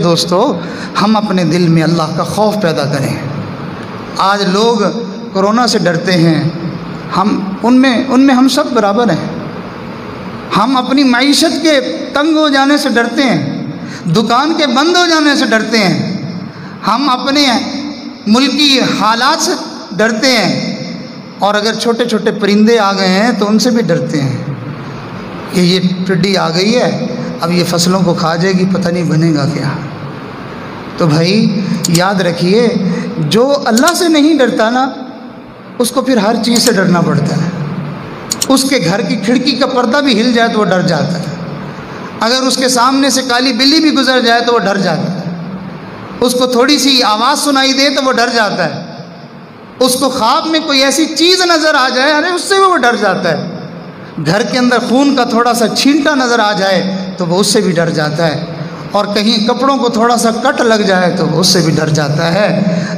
دوستو ہم اپنے دل میں اللہ کا خوف پیدا کریں۔ آج لوگ کرونا سے ڈرتے ہیں، ان میں ہم سب برابر ہیں۔ ہم اپنی معیشت کے تنگ ہو جانے سے ڈرتے ہیں، دکان کے بند ہو جانے سے ڈرتے ہیں، ہم اپنے ملکی حالات سے ڈرتے ہیں، اور اگر چھوٹے چھوٹے پرندے آ گئے ہیں تو ان سے بھی ڈرتے ہیں کہ یہ ٹڈی آ گئی ہے، اب یہ فصلوں کو کھا جائے گی، پتہ نہیں بنے گا کیا۔ تو بھائی یاد رکھیے، جو اللہ سے نہیں ڈرتا نا، اس کو پھر ہر چیز سے ڈرنا پڑتا ہے۔ اس کے گھر کی کھڑکی کا پردہ بھی ہل جائے تو وہ ڈر جاتا ہے، اگر اس کے سامنے سے کالی بلی بھی گزر جائے تو وہ ڈر جاتا ہے، اس کو تھوڑی سی آواز سنائی دے تو وہ ڈر جاتا ہے، اس کو خواب میں کوئی ایسی چیز نظر آ جائے ارے اس سے وہ ڈر جاتا ہے، گھر کے اندر خون کا تھوڑا سا چھینٹا نظر آ جائے تو وہ اس سے بھی ڈر جاتا ہے، اور کہیں کپڑوں کو تھوڑا سا کٹ لگ جائے تو وہ اس سے بھی ڈر جاتا ہے۔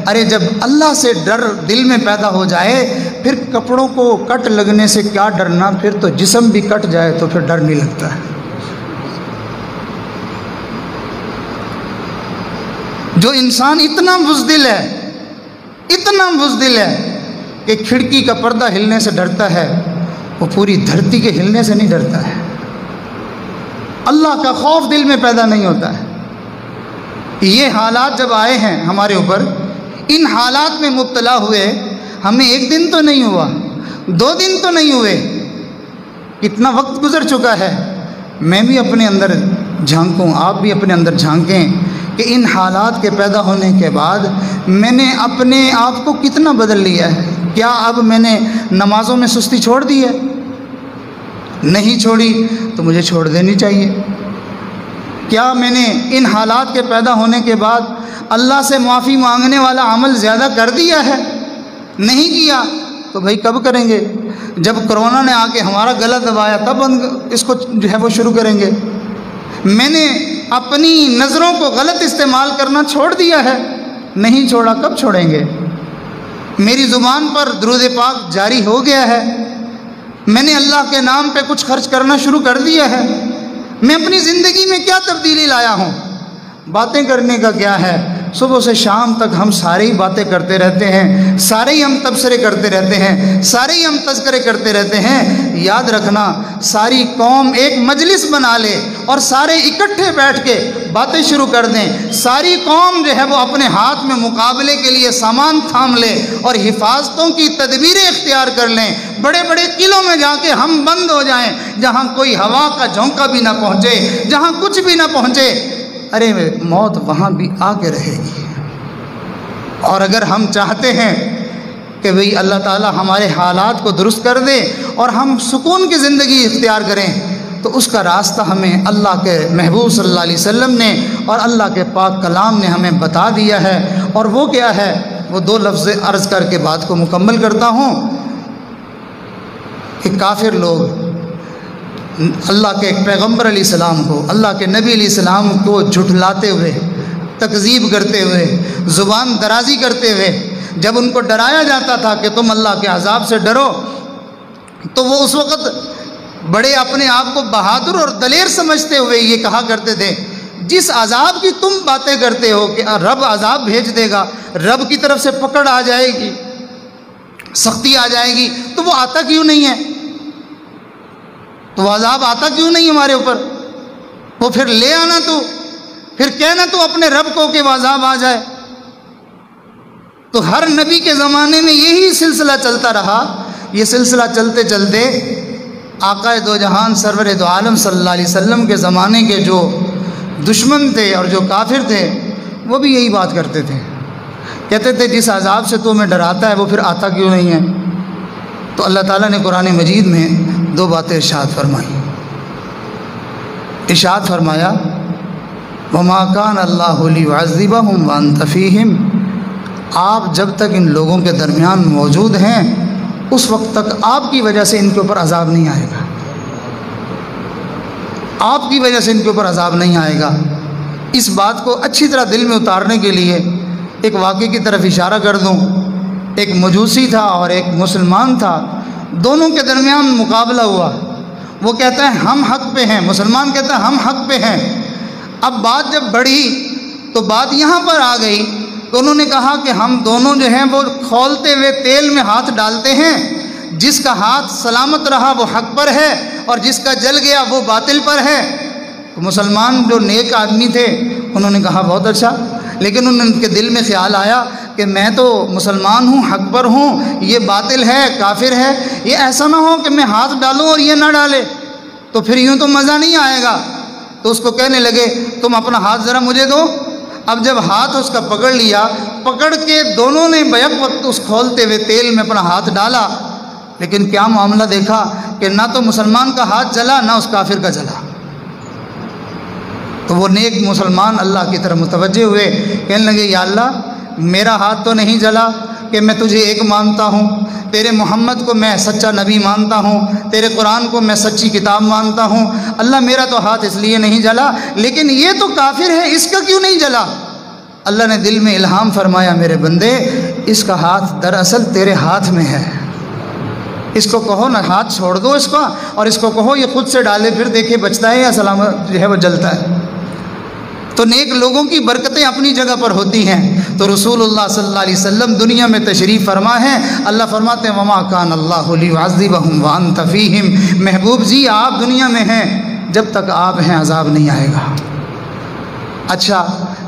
ارے جب اللہ سے ڈر دل میں پیدا ہو جائے، پھر کپڑوں کو کٹ لگنے سے کیا ڈرنا، پھر تو جسم بھی کٹ جائے تو پھر ڈر نہیں لگتا ہے۔ جو انسان اتنا بزدل ہے کہ کھڑکی کا پردہ ہلنے سے ڈرتا ہے، وہ پوری دھرتی کے ہلنے سے نہیں ڈرتا ہے۔ اللہ کا خوف دل میں پیدا نہیں ہوتا ہے۔ یہ حالات جب آئے ہیں ہمارے اوپر، ان حالات میں مبتلا ہوئے، ہمیں ایک دن تو نہیں ہوا، 2 دن تو نہیں ہوئے، کتنا وقت گزر چکا ہے۔ میں بھی اپنے اندر جھانکوں، آپ بھی اپنے اندر جھانکیں کہ ان حالات کے پیدا ہونے کے بعد میں نے اپنے آپ کو کتنا بدل لیا ہے۔ کیا اب میں نے نمازوں میں سستی چھوڑ دی ہے؟ نہیں چھوڑی تو مجھے چھوڑ دینی چاہیے۔ کیا میں نے ان حالات کے پیدا ہونے کے بعد اللہ سے معافی مانگنے والا عمل زیادہ کر دیا ہے؟ نہیں کیا تو بھائی کب کریں گے؟ جب کرونا نے آ کے ہمارا گلا دبایا تب اس کو جو ہے وہ شروع کریں گے۔ میں نے اپنی نظروں کو غلط استعمال کرنا چھوڑ دیا ہے، نہیں چھوڑا کب چھوڑیں گے؟ میری زبان پر درود پاک جاری ہو گیا ہے، میں نے اللہ کے نام پہ کچھ خرچ کرنا شروع کر دیا ہے۔ میں اپنی زندگی میں کیا تبدیلی لایا ہوں؟ باتیں کرنے کا کیا ہے؟ صبح سے شام تک ہم سارے ہی باتیں کرتے رہتے ہیں، سارے ہی ہم تبصرے کرتے رہتے ہیں، سارے ہی ہم تذکرے کرتے رہتے ہیں۔ یاد رکھنا، ساری قوم ایک مجلس بنا لے اور سارے اکٹھے بیٹھ کے باتیں شروع کر دیں، ساری قوم جو ہے وہ اپنے ہاتھ میں مقابلے کے لیے سامان تھام لے اور حفاظتوں کی تدبیریں اختیار کر لیں، بڑے بڑے قلعوں میں جا کے ہم بند ہو جائیں جہاں کوئی ہوا کا جھونکا بھی نہ پہنچے، جہاں کچھ بھی نہ پہنچے، ارے موت وہاں بھی آ کے رہے گی۔ اور اگر ہم چاہتے ہیں کہ بھئی اللہ تعالی ہمارے حالات کو درست کر دے اور ہم سکون کی زندگی اختیار کریں، تو اس کا راستہ ہمیں اللہ کے محبوب صلی اللہ علیہ وسلم نے اور اللہ کے پاک کلام نے ہمیں بتا دیا ہے۔ اور وہ کیا ہے؟ وہ 2 لفظ عرض کر کے بات کو مکمل کرتا ہوں کہ کافر لوگ اللہ کے پیغمبر علیہ السلام کو، اللہ کے نبی علیہ السلام کو جھٹلاتے ہوئے، تکذیب کرتے ہوئے، زبان درازی کرتے ہوئے، جب ان کو ڈرایا جاتا تھا کہ تم اللہ کے عذاب سے ڈرو، تو وہ اس وقت بڑے اپنے آپ کو بہادر اور دلیر سمجھتے ہوئے یہ کہا کرتے تھے، جس عذاب کی تم باتیں کرتے ہو کہ رب عذاب بھیج دے گا، رب کی طرف سے پکڑ آ جائے گی، سختی آ جائے گی، تو وہ آتا کیوں نہیں ہے؟ تو وہ عذاب آتا کیوں نہیں ہمارے اوپر؟ وہ پھر لے آنا، تو پھر کہنا تو اپنے رب کو کہ وہ عذاب آ جائے۔ تو ہر نبی کے زمانے میں یہی سلسلہ چلتا رہا۔ یہ سلسلہ چلتے چلتے آقا دو جہان سرور دو عالم صلی اللہ علیہ وسلم کے زمانے کے جو دشمن تھے اور جو کافر تھے، وہ بھی یہی بات کرتے تھے، کہتے تھے جس عذاب سے تمہیں ڈراتا ہے وہ پھر آتا کیوں نہیں ہے؟ تو اللہ تعالیٰ نے قرآن مجید میں 2 باتیں ارشاد فرمائی۔ ارشاد فرمایا وَمَا كَانَ اللَّهُ لِيُعَذِّبَهُمْ وَأَنْتَ فِيهِمْ، آپ جب تک ان لوگوں کے درمیان موجود ہیں اس وقت تک آپ کی وجہ سے ان کے اوپر عذاب نہیں آئے گا، آپ کی وجہ سے ان کے اوپر عذاب نہیں آئے گا۔ اس بات کو اچھی طرح دل میں اتارنے کے لیے ایک واقعے کی طرف اشارہ کر دوں۔ ایک مجوسی تھا اور ایک مسلمان تھا، دونوں کے درمیان مقابلہ ہوا۔ وہ کہتا ہے ہم حق پہ ہیں، مسلمان کہتا ہے ہم حق پہ ہیں۔ اب بات جب بڑھی تو بات یہاں پر آ گئی تو انہوں نے کہا کہ ہم دونوں جو ہیں وہ کھولتے ہوئے تیل میں ہاتھ ڈالتے ہیں، جس کا ہاتھ سلامت رہا وہ حق پر ہے اور جس کا جل گیا وہ باطل پر ہے۔ تو مسلمان جو نیک آدمی تھے انہوں نے کہا بہت اچھا، لیکن ان کے دل میں خیال آیا کہ میں تو مسلمان ہوں، حق پر ہوں، یہ باطل ہے، کافر ہے، یہ ایسا نہ ہو کہ میں ہاتھ ڈالوں اور یہ نہ ڈالے، تو پھر یوں تو مزہ نہیں آئے گا۔ تو اس کو کہنے لگے تم اپنا ہاتھ ذرا مجھے دو۔ اب جب ہاتھ اس کا پکڑ لیا، پکڑ کے دونوں نے بیک وقت اس کھولتے ہوئے تیل میں اپنا ہاتھ ڈالا، لیکن کیا معاملہ دیکھا کہ نہ تو مسلمان کا ہاتھ جلا نہ اس کافر کا جلا۔ تو وہ نیک مسلمان اللہ کی طرف متوجہ ہوئے، کہنے لگے یا اللہ میرا ہاتھ تو نہیں جلا کہ میں تجھے ایک مانتا ہوں، تیرے محمد کو میں سچا نبی مانتا ہوں، تیرے قرآن کو میں سچی کتاب مانتا ہوں، اللہ میرا تو ہاتھ اس لیے نہیں جلا، لیکن یہ تو کافر ہے اس کا کیوں نہیں جلا؟ اللہ نے دل میں الہام فرمایا میرے بندے اس کا ہاتھ دراصل تیرے ہاتھ میں ہے، اس کو کہو نا ہاتھ چھوڑ دو اس کا، اور اس کو کہو یہ خود سے ڈالے پھر دیکھے بچتا ہے یا سلامت جو ہے وہ جلتا ہے۔ تو نیک لوگوں کی برکتیں اپنی جگہ پر ہوتی ہیں۔ تو رسول اللہ صلی اللہ علیہ وسلم دنیا میں تشریف فرما ہیں، اللہ فرماتے ہیں وما کان اللہ لیعذبہم وانت فیہم، محبوب جی آپ دنیا میں ہیں، جب تک آپ ہیں عذاب نہیں آئے گا۔ اچھا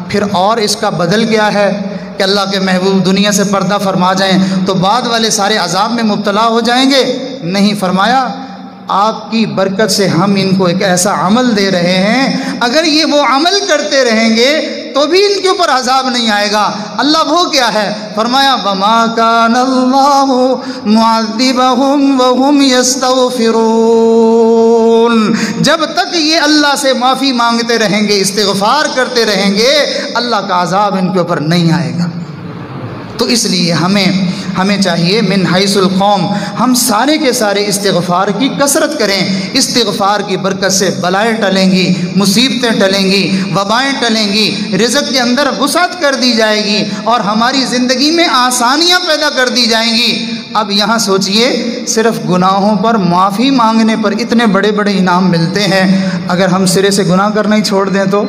پھر اور اس کا بدل کیا ہے کہ اللہ کے محبوب دنیا سے پردہ فرما جائیں تو بعد والے سارے عذاب میں مبتلا ہو جائیں گے؟ نہیں، فرمایا آپ کی برکت سے ہم ان کو ایک ایسا عمل دے رہے ہیں اگر یہ وہ عمل کرتے رہیں گے تو بھی ان کے اوپر عذاب نہیں آئے گا۔ اللہ وہ کیا ہے؟ فرمایا وما کان اللہ معذبہم وہم یستغفرون، جب تک یہ اللہ سے معافی مانگتے رہیں گے، استغفار کرتے رہیں گے، اللہ کا عذاب ان کے اوپر نہیں آئے گا۔ تو اس لیے ہمیں چاہیے من حیث القوم ہم سارے کے سارے استغفار کی کثرت کریں۔ استغفار کی برکت سے بلائیں ٹلیں گی، مصیبتیں ٹلیں گی، وبائیں ٹلیں گی، رزق کے اندر وسعت کر دی جائے گی اور ہماری زندگی میں آسانیاں پیدا کر دی جائیں گی۔ اب یہاں سوچئے صرف گناہوں پر معافی مانگنے پر اتنے بڑے بڑے انعام ملتے ہیں، اگر ہم سرے سے گناہ کرنا ہی چھوڑ دیں تو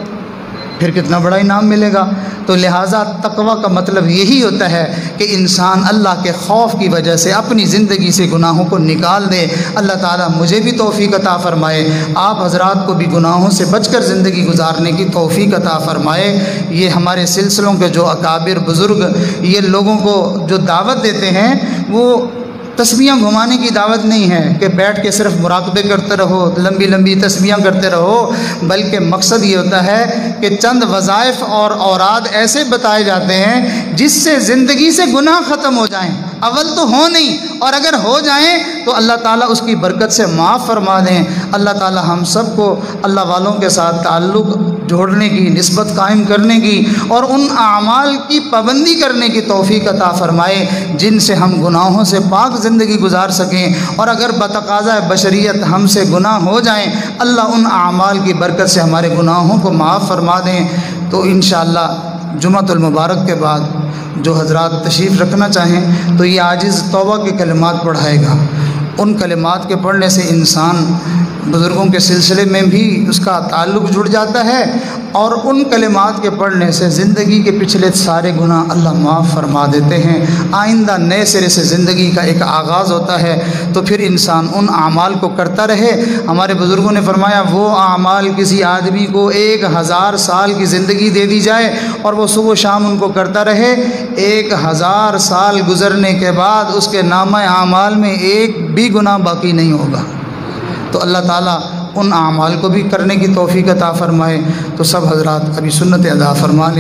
پھر کتنا بڑا انعام ملے گا۔ تو لہٰذا تقوی کا مطلب یہی ہوتا ہے کہ انسان اللہ کے خوف کی وجہ سے اپنی زندگی سے گناہوں کو نکال دے۔ اللہ تعالیٰ مجھے بھی توفیق عطا فرمائے، آپ حضرات کو بھی گناہوں سے بچ کر زندگی گزارنے کی توفیق عطا فرمائے۔ یہ ہمارے سلسلوں کے جو اکابر بزرگ یہ لوگوں کو جو دعوت دیتے ہیں وہ تسبیحاں گھمانے کی دعوت نہیں ہے کہ بیٹھ کے صرف مراقبے کرتے رہو، لمبی لمبی تسبیحاں کرتے رہو، بلکہ مقصد یہ ہوتا ہے کہ چند وظائف اور اوراد ایسے بتائے جاتے ہیں جس سے زندگی سے گناہ ختم ہو جائیں۔ اول تو ہو نہیں، اور اگر ہو جائیں تو اللہ تعالیٰ اس کی برکت سے معاف فرما دیں۔ اللہ تعالیٰ ہم سب کو اللہ والوں کے ساتھ تعلق جوڑنے کی، نسبت قائم کرنے کی اور ان اعمال کی پابندی کرنے کی توفیق عطا فرمائے جن سے ہم گناہوں سے پاک زندگی گزار سکیں، اور اگر بتقاضۂ بشریت ہم سے گناہ ہو جائیں اللہ ان اعمال کی برکت سے ہمارے گناہوں کو معاف فرما دیں۔ تو انشاءاللہ جمعۃ المبارک کے بعد جو حضرات تشریف رکھنا چاہیں تو یہ عاجز توبہ کے کلمات پڑھائے گا۔ ان کلمات کے پڑھنے سے انسان بزرگوں کے سلسلے میں بھی اس کا تعلق جڑ جاتا ہے، اور ان کلمات کے پڑھنے سے زندگی کے پچھلے سارے گناہ اللہ معاف فرما دیتے ہیں۔ آئندہ نئے سرے سے زندگی کا ایک آغاز ہوتا ہے، تو پھر انسان ان اعمال کو کرتا رہے۔ ہمارے بزرگوں نے فرمایا وہ اعمال کسی آدمی کو 1000 سال کی زندگی دے دی جائے اور وہ صبح و شام ان کو کرتا رہے، 1000 سال گزرنے کے بعد اس کے نامہ اعمال میں ایک بھی گناہ باقی نہیں ہوگا۔ تو اللہ تعالیٰ ان اعمال کو بھی کرنے کی توفیق عطا فرمائے۔ تو سب حضرات ابھی سنت ادا فرما لیں۔